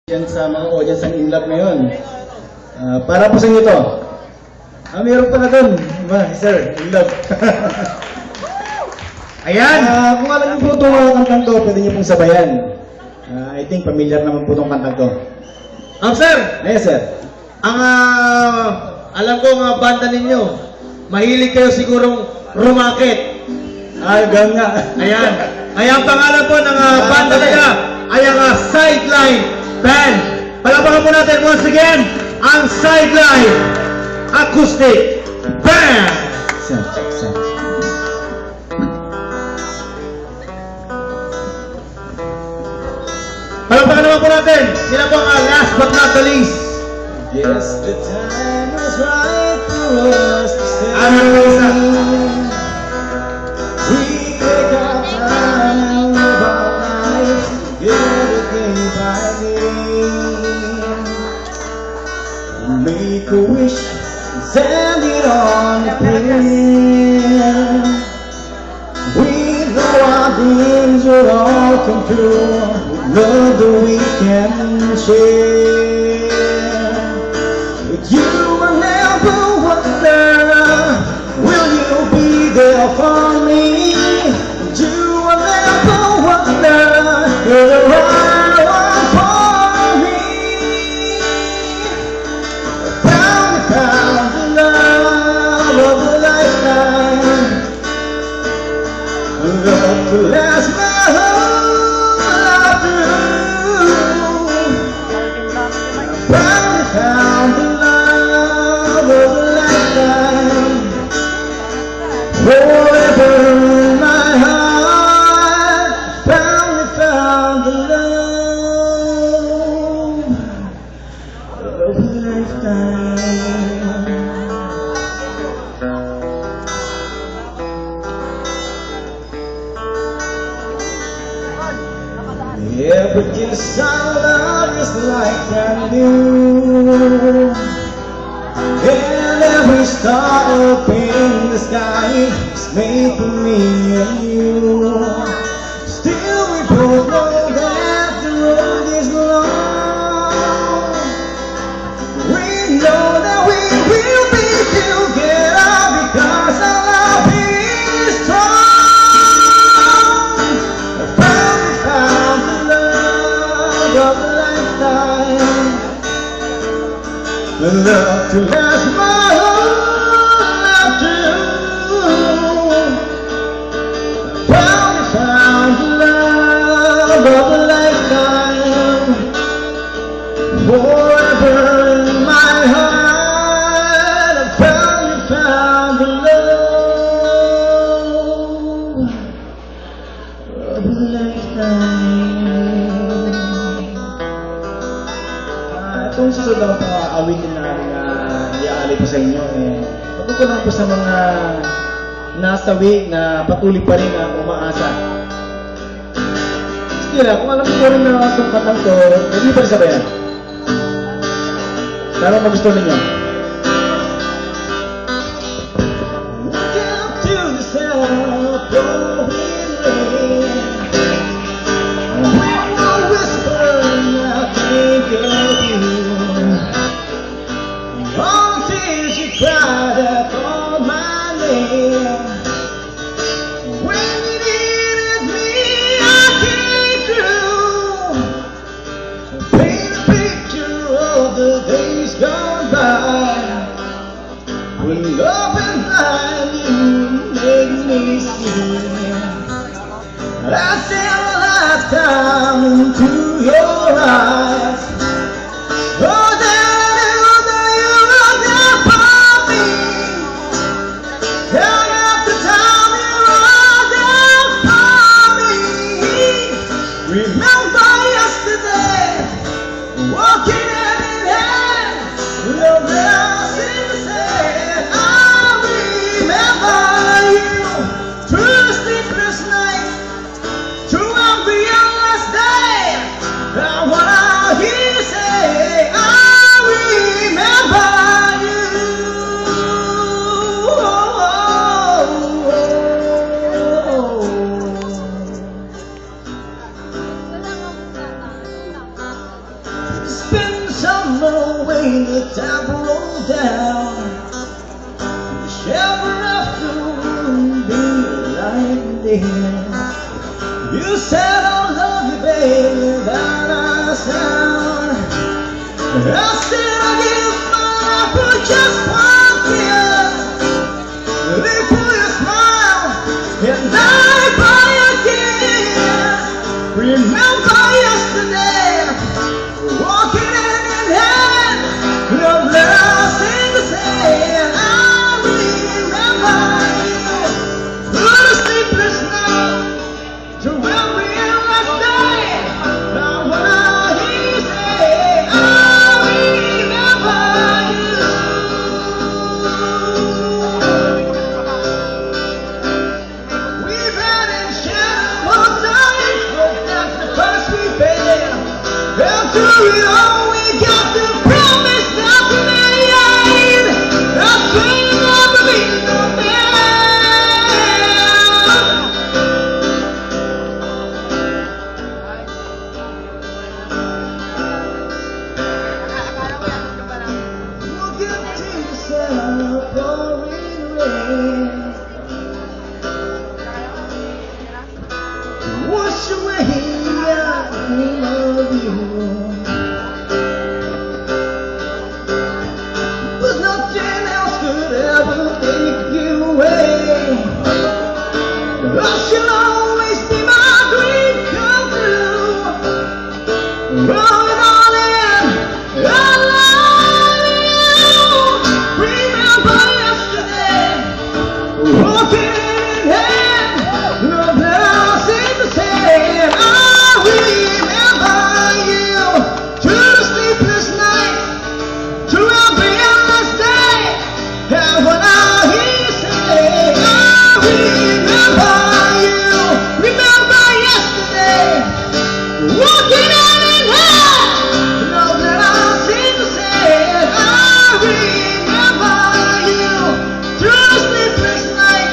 Yan sa mga audience ng InLove ngayon. Para po sa inyo to. Meron pala doon. Diba, sir, InLove. Ayan! Kung alam niyo po itong kantang to, pwede niyo pong sabayan. I think familiar naman po itong kantang to. Sir! Yes, sir. Ang alam ko mga banda ninyo, mahilig kayo sigurong rumakit. Ganun nga. Ayan. Ay ang pangalan po ng banda nila ay ang Sideline Band. Palapakan po natin once again ang Sideline Acoustic Band. Sir, sir. Palapakan naman po natin. Sila po ang last but not the least. Yes, the time was right for us to stay. We take our time, live our lives together day by day. Make a wish, send it on a prayer. We know our dreams will all come true. Love that we can share. You will never wonder, will you be there for me? You will never wonder, you're the right one for me. Found the love of a lifetime, love to last my whole life through. Found the love of a lifetime, forever in my heart. Found the love of a lifetime. Every kiss I love is like brand new, and every star up in the sky is made for me and you. Still we both know that the road is long. We know that we will be together because our love is strong. Found the love of a lifetime, the love to last my whole life through. Found the love of a lifetime, forever in my heart. I found the love of a lifetime. Itong susunod na po awitin namin na iaali po sa inyo, pagkukulang po sa mga nasawi na patuloy pa rin ang umaasa. Sige na, kung alam ko rin na itong katang to, hindi pa rin sabayan. Pero magustuhan ninyo. Look up to the south, blowing rain. Wind will whisper, I think of you. All the tears you cried out for my name. When you needed me, I came through. Paint a picture of the days gone by, when love and blind you made me see. I said a lifetime into your eyes. Oh, remember yesterday, walking hand in hand, no else in the sand. I remember you through the sleepless night, through every endless day. Spend summer when the time rolled down. Ever afternoon be like this. You said I love you, baby, without a sound. I said I give my life for just one kiss. Before you smile and die by again. Remember yesterday, walking hand in hand, your blessing to say, I remember you through the sleepless night, to every endless day. Now when I hear you say, I remember you. We've had in shallow times, but that's the price we pay. After it all, we got to promise not to end. That's when love will be the man. Look into the sun, pouring rain. Wash away every of you. But nothing else could ever take you away. I shall always be my dream come true. Run on in, I love you. Remember yesterday, walking in hand, no blessing to say, I remember you. To the sleepless night, to every endless day, and when I hear you say, I remember you. Remember yesterday, walking hand in hand, know that I seem to say, I remember you. To the sleepless night,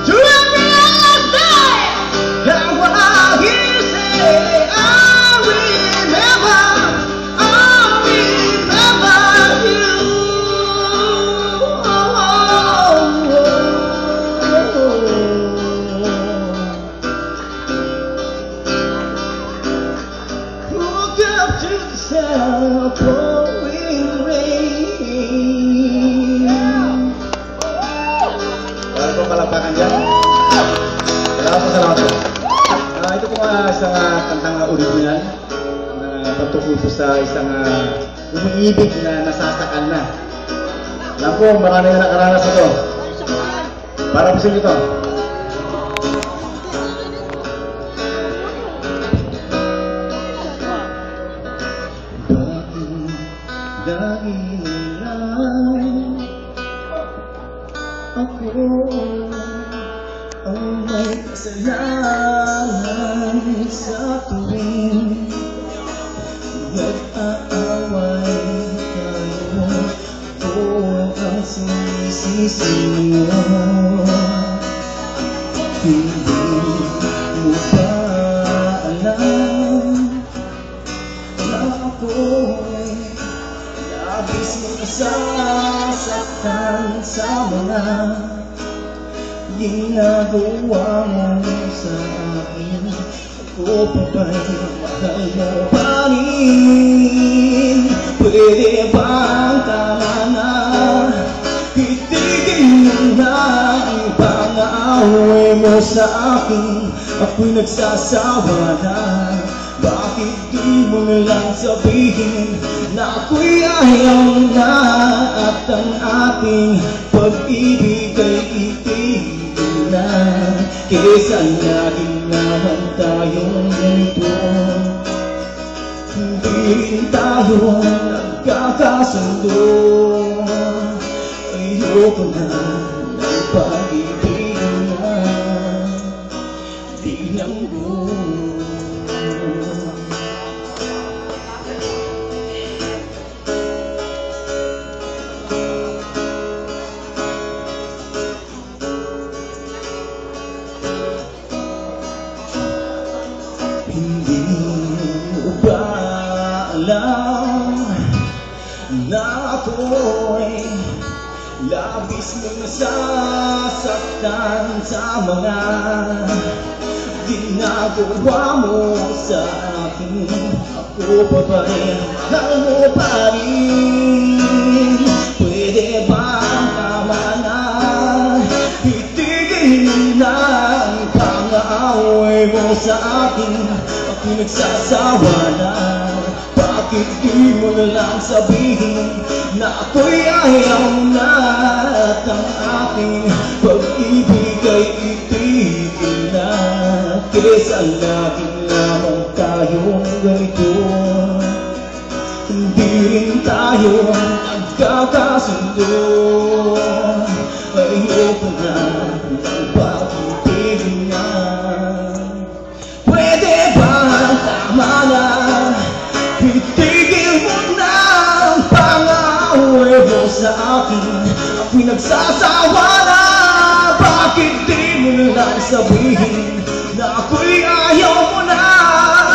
to every endless day, and when I hear you say, I remember you. Look up to the sound of pouring rain. Para po palapakan dyan. Salamat po. Ito po isang kantang original na pagtukol po sa isang umiibig na nasasakal na. Alam po, marami na nakaranas ito. Para po sa inyo ito. Dahil lang ako ang may kasalanan sa tuwing nag-aaway tayo. Ako ang sinisisi mo. Hindi mo ba alam na ako'y labis mo nasasaktan sa mga ginagawa mo sa akin. Ako pa ba'y mahal mo pa rin? Pwede bang tama na? Itigil mo na ang pang-aaway mo sa akin. Ako'y nagsasawa na. Bakit di mo nalang sabihin na ako'y ayaw na at ang ating pag-ibig ay itigil na? Kesa laging naman tayong ganito, hindi rin tayo nagkakasundo. Ayoko na ng pag-ibig na di lang buo. Hindi mo ba lang na ako'y labis mong nasasaktan sa mga ginagawa mo sa akin. Ako pa ba rin, mahal mo pa rin? Pwede ba tama na? Itigil na ang pang-aaway mo sa akin. Ako'y nagsasawa na. Bakit di mo na lang sabihin na ako'y ayaw na? At ang aking pag-ibig ay itigil na. Kesa laging lamang tayong ganito, hindi rin tayo nagkakasundo. Ayoko na ng pag-ibig na. Pwede ba tama na? Itigil mo na ang pang-aaway mo sa akin. Ako'y nagsasawa na. Bakit di mo na lang sabihin na ako'y ayaw mo na?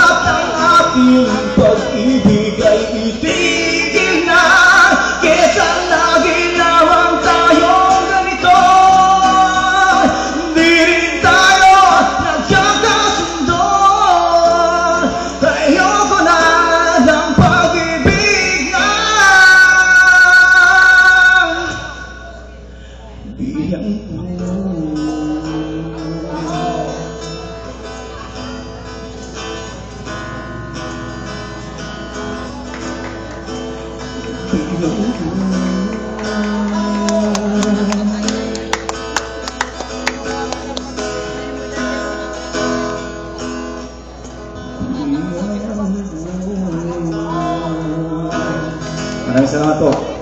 At ang aking pag-ibig ay itigil na. Kesa lagi lamang tayong ganito, hindi rin tayo nagkakasundo. Ayoko na ng pag-ibig na bilang puno. Maraming salamat po.